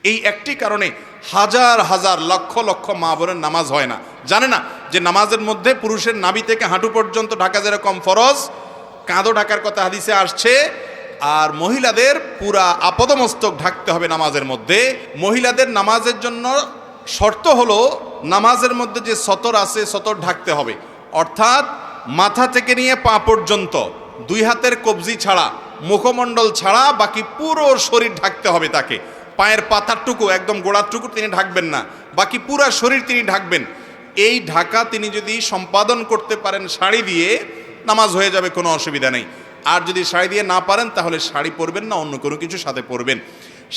এই একটি কারণে হাজার হাজার লক্ষ লক্ষ মা বোনের নামাজ হয় না, জানে না যে নামাজের মধ্যে পুরুষের নাভি থেকে হাঁটু পর্যন্ত ঢাকা যেরকম ফরজ, কাঁধও ঢাকার কথা হাদিসে আসছে, আর মহিলাদের পুরা আপদমস্তক ঢাকতে হবে নামাজের মধ্যে। মহিলাদের নামাজের জন্য শর্ত হলো নামাজের মধ্যে যে সতর আছে সতর ঢাকতে হবে, অর্থাৎ মাথা থেকে নিয়ে পা পর্যন্ত দুই হাতের কবজি ছাড়া, মুখমণ্ডল ছাড়া বাকি পুরো শরীর ঢাকতে হবে তাকে। পায়ের পাতারটুকু একদম গোড়ারটুকু তিনি ঢাকবেন না, বাকি পুরা শরীর তিনি ঢাকবেন। এই ঢাকা তিনি যদি সম্পাদন করতে পারেন শাড়ি দিয়ে, নামাজ হয়ে যাবে, কোনো অসুবিধা নেই। আর যদি শাড়ি দিয়ে না পারেন তাহলে শাড়ি পরবেন না, অন্য কোনো কিছু সাথে পরবেন।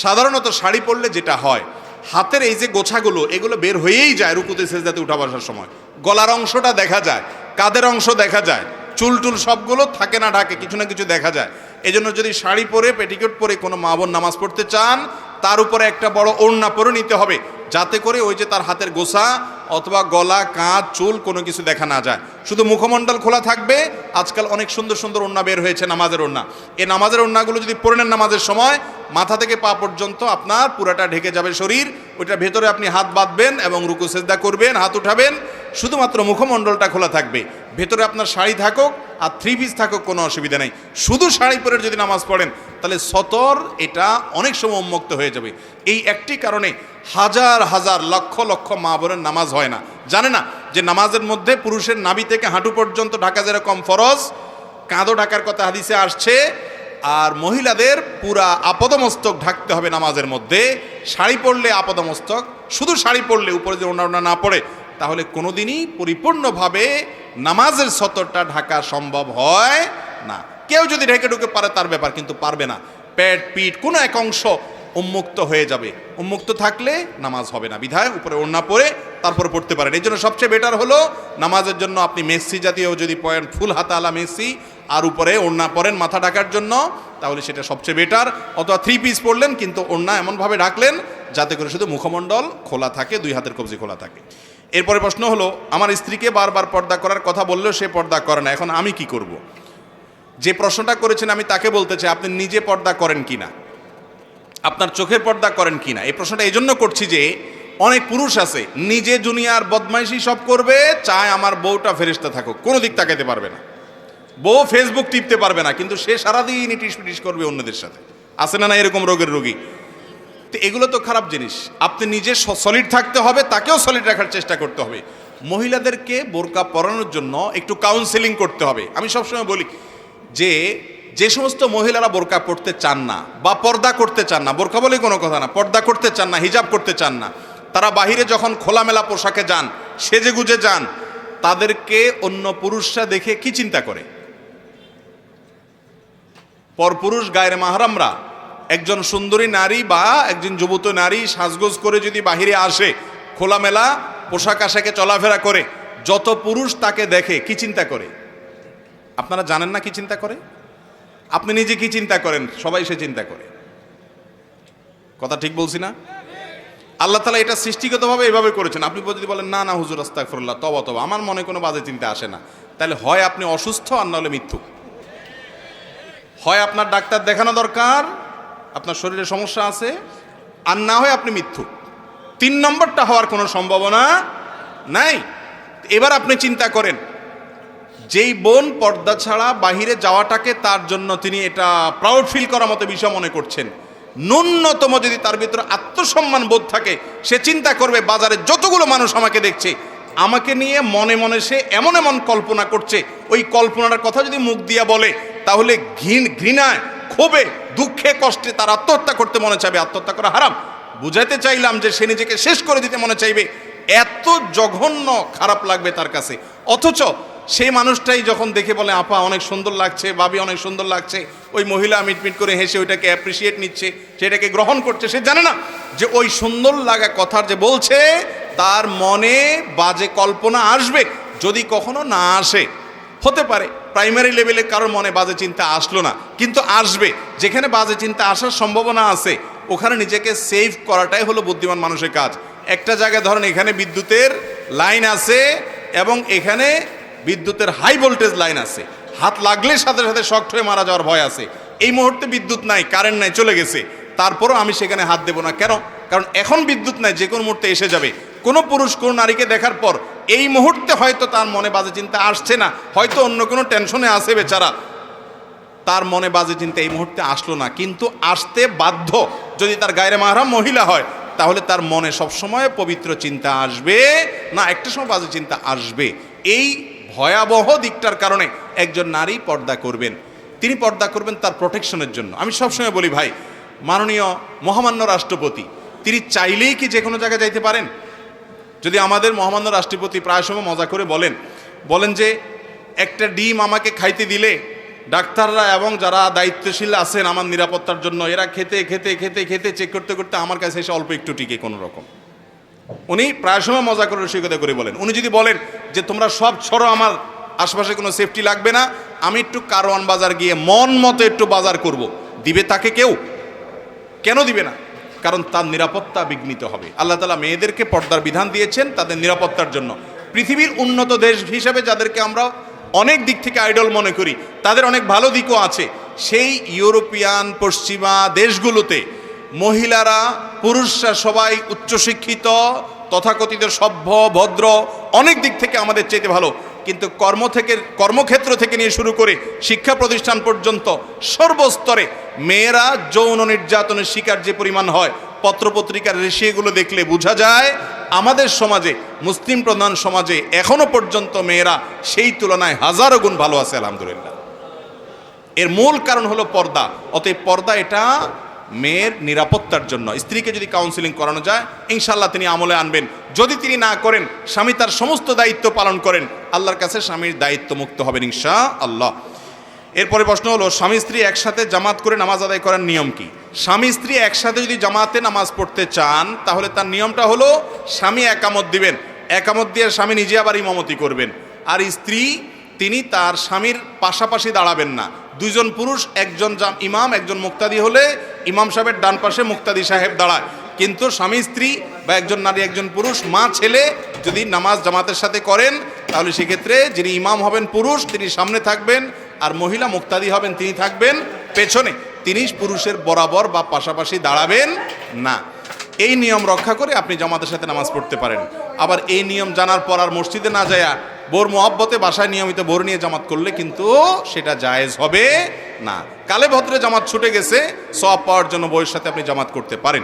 সাধারণত শাড়ি পরলে যেটা হয়, হাতের এই যে গোছাগুলো এগুলো বের হয়েই যায় রুকুতে সেজদাতে উঠা বসার সময়। গলার অংশটা দেখা যায়, কাঁধের অংশ দেখা যায়, চুল টুল সবগুলো থাকে না ঢাকে, কিছু না কিছু দেখা যায়। এই জন্য যদি শাড়ি পরে পেটিকোট পরে কোনো মা বোন নামাজ পড়তে চান, তার উপরে একটা বড় ওড়না পরে নিতে হবে, যাতে করে ওই যে তার হাতের গোছা অথবা গলা, কাঁধ, চুল কোনো কিছু দেখা না যায়, শুধু মুখমণ্ডল খোলা থাকবে। আজকাল অনেক সুন্দর সুন্দর ওড়না বের হয়েছে, নামাজের ওড়না। এই নামাজের ওড়নাগুলো যদি পরে নেন নামাজের সময়, মাথা থেকে পা পর্যন্ত আপনার পুরাটা ঢেকে যাবে শরীর। ওইটার ভেতরে আপনি হাত বাঁধবেন এবং রুকু সেজদা করবেন, হাত উঠাবেন, শুধুমাত্র মুখমণ্ডলটা খোলা থাকবে। ভেতরে আপনার শাড়ি থাকুক আর থ্রি পিস থাকুক, কোনো অসুবিধা নেই। শুধু শাড়ি পরে যদি নামাজ পড়েন তাহলে সতর এটা অনেক সময় উন্মুক্ত হয়ে যাবে। এই একটি কারণে হাজার হাজার লক্ষ লক্ষ মা বোনের নামাজ হয় না, জানে না যে নামাজের মধ্যে পুরুষের নাভি থেকে হাঁটু পর্যন্ত ঢাকা যেরকম ফরজ, কাঁধও ঢাকার কথা হাদিসে আসছে, আর মহিলাদের পুরা আপদমস্তক ঢাকতে হবে নামাজের মধ্যে। শাড়ি পরলে আপদমস্তক, শুধু শাড়ি পরলে উপরে যে ওড়না না পড়ে, তাহলে কোনোদিনই পরিপূর্ণভাবে নামাজের সতরটা ঢাকা সম্ভব হয় না। কেউ যদি ঢেকে ঢুকে পারে তার ব্যাপার, কিন্তু পারবে না। পেট, পিঠ কোনো এক অংশ উন্মুক্ত হয়ে যাবে, উন্মুক্ত থাকলে নামাজ হবে না। বিধায় উপরে ওড়না পরে তারপর পড়তে পারেন। এই জন্য সবচেয়ে বেটার হলো নামাজের জন্য আপনি মেসি জাতীয় যদি পরেন, ফুল হাতাওয়ালা মেসি, আর উপরে ওড়না পরেন মাথা ঢাকার জন্য, তাহলে সেটা সবচেয়ে বেটার। অথবা থ্রি পিস পরলেন, কিন্তু ওড়না এমনভাবে ঢাকলেন যাতে করে শুধু মুখমণ্ডল খোলা থাকে, দুই হাতের কবজি খোলা থাকে। এরপরে প্রশ্ন হলো, আমার স্ত্রীকে বারবার পর্দা করার কথা বললেও সে পর্দা করে না, এখন আমি কি করব? যে প্রশ্নটা করেছেন আমি তাকে বলতে চাই, আপনি নিজে পর্দা করেন কিনা, আপনার চোখের পর্দা করেন কিনা। এই প্রশ্নটা এই জন্য করছি যে অনেক পুরুষ আছে নিজে দুনিয়ার বদমাইশি সব করবে, চায় আমার বউটা ফেরেশতা থাকুক, কোনো দিক তাকাতে পারবে না, বউ ফেসবুক টিপতে পারবে না, কিন্তু সে সারাদিন ইটিস পিটিস করবে অন্যদের সাথে। আছে না না এরকম রোগের রোগী? তো এগুলো তো খারাপ জিনিস। আপনি নিজে সলিড থাকতে হবে, তাকেও সলিড রাখার চেষ্টা করতে হবে। মহিলাদেরকে বোরকা পরানোর জন্য একটু কাউন্সেলিং করতে হবে। আমি সবসময় বলি যে সমস্ত মহিলারা বোরকা পড়তে চান না বা পর্দা করতে চান না, বোরকা বলে কোনো কথা না, পর্দা করতে চান না, হিজাব করতে চান না, তারা বাহিরে যখন খোলামেলা পোশাকে যান, সেজে গুজে যান, তাদেরকে অন্য পুরুষরা দেখে কি চিন্তা করে? পরপুরুষ গায়ের মাহরামরা একজন সুন্দরী নারী বা একজন যুবতী নারী সাজগোজ করে যদি বাহিরে আসে, খোলামেলা পোশাক আশাকে চলাফেরা করে, যত পুরুষ তাকে দেখে কি চিন্তা করে? আপনারা জানেন না কি চিন্তা করে? আপনি নিজে কি চিন্তা করেন? সবাই সে চিন্তা করে। কথা ঠিক বলছি না? আল্লাহ তাআলা এটা সৃষ্টিগতভাবে এভাবে করেছেন। আপনি যদি বলেন না না হুজুর আস্তাগফিরুল্লাহ, তবা আমার মনে কোনো বাজে চিন্তা আসে না, তাহলে হয় আপনি অসুস্থ আর না হলে মিথ্যুক। হয় আপনার ডাক্তার দেখানো দরকার, আপনার শরীরে সমস্যা আছে, আর না হয় আপনি মিথ্যুক। 3 নম্বরটা হওয়ার কোনো সম্ভাবনা নাই। এবার আপনি চিন্তা করেন, যেই বোন পর্দা ছাড়া বাহিরে যাওয়াটাকে তার জন্য তিনি এটা প্রাউড ফিল করার মতো বিষয় মনে করছেন, ন্যূনতম যদি তার ভিতরে আত্মসম্মান বোধ থাকে, সে চিন্তা করবে বাজারে যতগুলো মানুষ আমাকে দেখছে, আমাকে নিয়ে মনে মনে সে এমন এমন কল্পনা করছে, ওই কল্পনার কথা যদি মুখ দিয়া বলে, তাহলে ঘৃণায়, ক্ষোভে, দুঃখে, কষ্টে তার আত্মহত্যা করতে মনে চাইবে। আত্মহত্যা করা হারাম, বুঝাইতে চাইলাম যে সে নিজেকে শেষ করে দিতে মনে চাইবে। এত জঘন্য খারাপ লাগবে তার কাছে। অথচ সেই মানুষটাই যখন দেখে বলে আপা অনেক সুন্দর লাগছে, ভাবি অনেক সুন্দর লাগছে, ওই মহিলা মিটমিট করে হেসে ওইটাকে অ্যাপ্রিসিয়েট নিচ্ছে, সেটাকে গ্রহণ করছে। সে জানে না যে ওই সুন্দর লাগা কথার যে বলছে, তার মনে বাজে কল্পনা আসবে। যদি কখনো না আসে, হতে পারে প্রাইমারি লেভেলে কারোর মনে বাজে চিন্তা আসলো না, কিন্তু আসবে। যেখানে বাজে চিন্তা আসার সম্ভাবনা আছে, ওখানে নিজেকে সেভ করাটাই হলো বুদ্ধিমান মানুষের কাজ। একটা জায়গায় ধরেন এখানে বিদ্যুতের লাইন আছে এবং এখানে বিদ্যুতের হাই ভোল্টেজ লাইন আছে, হাত লাগলে সাথে সাথে শক্ট হয়ে মারা যাওয়ার ভয় আছে। এই মুহূর্তে বিদ্যুৎ নাই, কারেন্ট নাই, চলে গেছে, তারপরও আমি সেখানে হাত দেবো না। কেন? কারণ এখন বিদ্যুৎ নাই, যে কোনো মুহূর্তে এসে যাবে। কোনো পুরুষ কোনো নারীকে দেখার পর এই মুহূর্তে হয়তো তার মনে বাজে চিন্তা আসছে না, হয়তো অন্য কোনো টেনশনে আছে বেচারা, তার মনে বাজে চিন্তা এই মুহূর্তে আসলো না, কিন্তু আসতে বাধ্য। যদি তার গায়রে মাহরাম মহিলা হয় তাহলে তার মনে সবসময় পবিত্র চিন্তা আসবে না, একটা সময় বাজে চিন্তা আসবে। এই ভয়াবহ দিকটার কারণে একজন নারী পর্দা করবেন। তিনি পর্দা করবেন তার প্রোটেকশনের জন্য। আমি সবসময় বলি ভাই, মাননীয় মহামান্য রাষ্ট্রপতি তিনি চাইলেই কি যে কোনো জায়গায় যাইতে পারেন? যদি আমাদের মহামান্য রাষ্ট্রপতি প্রায় সময় মজা করে বলেন যে একটা ডিম আমাকে খাইতে দিলে ডাক্তাররা এবং যারা দায়িত্বশীল আছেন আমার নিরাপত্তার জন্য, এরা খেতে খেতে খেতে খেতে চেক করতে করতে আমার কাছে এসে অল্প একটু টিকে কোনো রকম। উনি প্রায় সময় মজা করে রসিকতা করে বলেন। উনি যদি বলেন যে তোমরা সব ছড়ো, আমার আশপাশে কোনো সেফটি লাগবে না, আমি একটু কারওয়ান বাজার গিয়ে মন মতো একটু বাজার করব, দিবে তাকে কেউ? কেন দিবে না? কারণ তার নিরাপত্তা বিঘ্নিত হবে। আল্লাহ তাআলা মেয়েদেরকে পর্দার বিধান দিয়েছেন তাদের নিরাপত্তার জন্য। পৃথিবীর উন্নত দেশ হিসেবে যাদেরকে আমরা অনেক দিক থেকে আইডল মনে করি, তাদের অনেক ভালো দিকও আছে। সেই ইউরোপিয়ান পশ্চিমা দেশগুলোতে মহিলারা পুরুষরা সবাই উচ্চশিক্ষিত, তথাকথিত সভ্য ভদ্র, অনেক দিক থেকে আমাদের চাইতে ভালো। কিন্তু কর্মক্ষেত্র থেকে নিয়ে শুরু করে শিক্ষা প্রতিষ্ঠান পর্যন্ত সর্বস্তরে মেয়েরা যৌন নির্যাতনের শিকার যে পরিমাণ হয়, পত্রপত্রিকার রেশিওগুলো দেখলে বোঝা যায় আমাদের সমাজে, মুসলিম প্রধান সমাজে এখনো পর্যন্ত মেয়েরা সেই তুলনায় হাজারো গুণ ভালো আছে আলহামদুলিল্লাহ। এর মূল কারণ হলো পর্দা। অতএব পর্দা এটা মেয়ের নিরাপত্তার জন্য। স্ত্রীকে যদি কাউন্সিলিং করানো যায় ইনশাআল্লাহ তিনি আমলে আনবেন। যদি তিনি না করেন, স্বামী তার সমস্ত দায়িত্ব পালন করেন, আল্লাহর কাছে স্বামীর দায়িত্ব মুক্ত হবেন ইনশাআল্লাহ। এরপরে প্রশ্ন হলো, স্বামী স্ত্রী একসাথে জামাত করে নামাজ আদায় করার নিয়ম কি? স্বামী স্ত্রী একসাথে যদি জামাতে নামাজ পড়তে চান তাহলে তার নিয়মটা হলো স্বামী একামত দিবেন, একামত দিয়ে স্বামী নিজে আবার ইমামতি করবেন। আর স্ত্রী তিনি তার স্বামীর পাশাপাশি দাঁড়াবেন না। দুইজন পুরুষ, একজন ইমাম একজন মুক্তাদি হলে ইমাম সাহেবের ডান পাশে মুক্তাদি সাহেব দাঁড়ায়। কিন্তু স্বামী স্ত্রী বা একজন নারী একজন পুরুষ, মা ছেলে যদি নামাজ জামাতের সাথে করেন তাহলে সেক্ষেত্রে যিনি ইমাম হবেন পুরুষ তিনি সামনে থাকবেন, আর মহিলা মুক্তাদি হবেন তিনি থাকবেন পেছনে। তিনি পুরুষের বরাবর বা পাশাপাশি দাঁড়াবেন না। এই নিয়ম রক্ষা করে আপনি জামাতের সাথে নামাজ পড়তে পারেন। আবার এই নিয়ম জানার পর আর মসজিদে না যায়া বোর মোহাব্বতে বাসায় নিয়মিত বোর নিয়ে জামাত করলে কিন্তু সেটা জায়েজ হবে না। কালে ভদ্রে জামাত ছুটে গেছে, সওয়াব পাওয়ার জন্য বউয়ের সাথে আপনি জামাত করতে পারেন।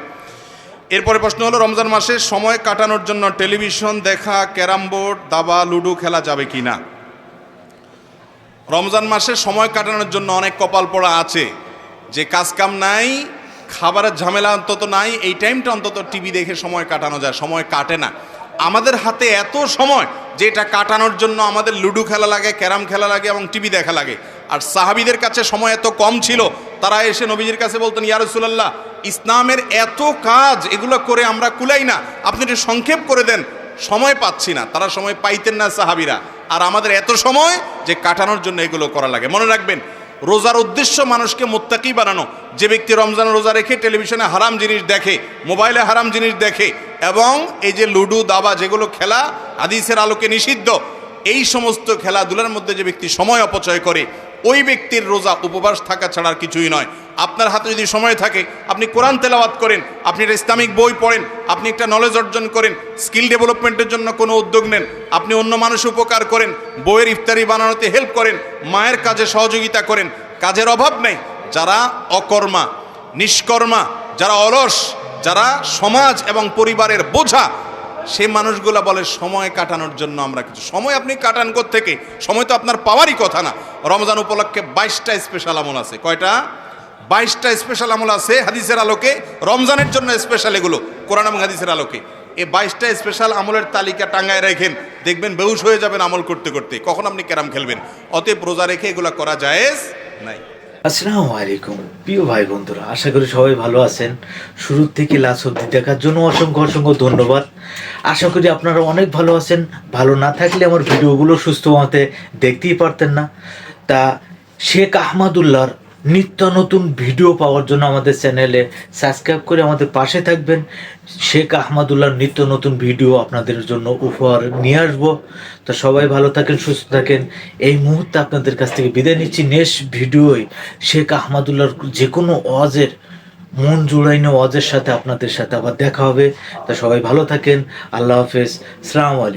এরপরে প্রশ্ন হলো, রমজান মাসে সময় কাটানোর জন্য টেলিভিশন দেখা, ক্যারাম বোর্ড, দাবা, লুডো খেলা যাবে কি না? রমজান মাসে সময় কাটানোর জন্য অনেক কপাল পড়া আছে যে কাজ কাম নাই, খাবারের ঝামেলা অন্তত নাই, এই টাইমটা অন্তত টিভি দেখে সময় কাটানো যায়। সময় কাটে না। আমাদের হাতে এত সময় যে এটা কাটানোর জন্য আমাদের লুডো খেলা লাগে, ক্যারাম খেলা লাগে এবং টিভি দেখা লাগে। আর সাহাবীদের কাছে সময় এত কম ছিল, তারা এসে নবীজির কাছে বলতেন, ইয়া রাসূলুল্লাহ, ইসলামের এত কাজ, এগুলো করে আমরা কুলাই না, আপনি একটু সংক্ষেপ করে দেন, সময় পাচ্ছি না। তারা সময় পাইতেন না সাহাবীরা। আর আমাদের এত সময় যে কাটানোর জন্য এগুলো করা লাগে। মনে রাখবেন, রোজার উদ্দেশ্য মানুষকে মুত্তাকি বানানো। যে ব্যক্তি রমজান রোজা রেখে টেলিভিশনে হারাম জিনিস দেখে, মোবাইলে হারাম জিনিস দেখে এবং এই যে লুডো দাবা যেগুলো খেলা হাদিসের আলোকে নিষিদ্ধ, এই সমস্ত খেলাধুলার মধ্যে যে ব্যক্তি সময় অপচয় করে, ওই ব্যক্তির রোজা উপবাস থাকা ছাড়া আর কিছুই নয়। আপনার হাতে যদি সময় থাকে আপনি কোরআন তেলাওয়াত করেন, আপনি একটা ইসলামিক বই পড়েন, আপনি একটা নলেজ অর্জন করেন, স্কিল ডেভেলপমেন্টের জন্য কোনো উদ্যোগ নেন, আপনি অন্য মানুষ উপকার করেন, বইয়ের ইফতারি বানানোতে হেল্প করেন, মায়ের কাজে সহযোগিতা করেন। কাজের অভাব নেই। যারা অকর্মা, নিষ্কর্মা, যারা অলস, যারা সমাজ এবং পরিবারের বোঝা, সেই মানুষগুলা বলে সময় কাটানোর জন্য আমরা কিছু। সময় আপনি কাটান কোত্থেকে? সময় তো আপনার পাওয়ারই কথা না। রমজান উপলক্ষে 22টা স্পেশাল আমল আছে। কয়টা? 22টা স্পেশাল আমল আছে হাদিসের আলোকে। রমজানের জন্য স্পেশাল এগুলো, কোরআন এবং হাদিসের আলোকে। এই 22টা স্পেশাল আমলের তালিকা টাঙ্গায় রাখেন, দেখবেন বেহুশ হয়ে যাবেন আমল করতে করতে। কখন আপনি ক্যারাম খেলবেন? অতএব রোজা রেখে এগুলো করা জায়েজ নাই। আসসালামু আলাইকুম প্রিয় ভাই বন্ধুরা, আশা করি সবাই ভালো আছেন। শুরু থেকে লাস্ট অবধি দেখার জন্য অসংখ্য অসংখ্য ধন্যবাদ। আশা করি আপনারা অনেক ভালো আছেন। ভালো না থাকলে আমার ভিডিওগুলো সুস্থ মতে দেখতেই পারতেন না। তা শেখ আহমদুল্লাহর নিত্য নতুন ভিডিও পাওয়ার জন্য আমাদের চ্যানেলে সাবস্ক্রাইব করে আমাদের পাশে থাকবেন। শেখ আহমদুল্লাহর নিত্য নতুন ভিডিও আপনাদের জন্য উপহার নিয়ে আসবো। তো সবাই ভালো থাকেন, সুস্থ থাকেন। এই মুহূর্তে আপনাদের কাছ থেকে বিদায় নিচ্ছি। নেক্সট ভিডিওয় শেখ আহমদুল্লাহর যে কোনো ওয়াজের মন জুড়াইনো ওয়াজের সাথে আপনাদের সাথে আবার দেখা হবে। তা সবাই ভালো থাকেন। আল্লাহ হাফেজ। আসসালামু আলাইকুম।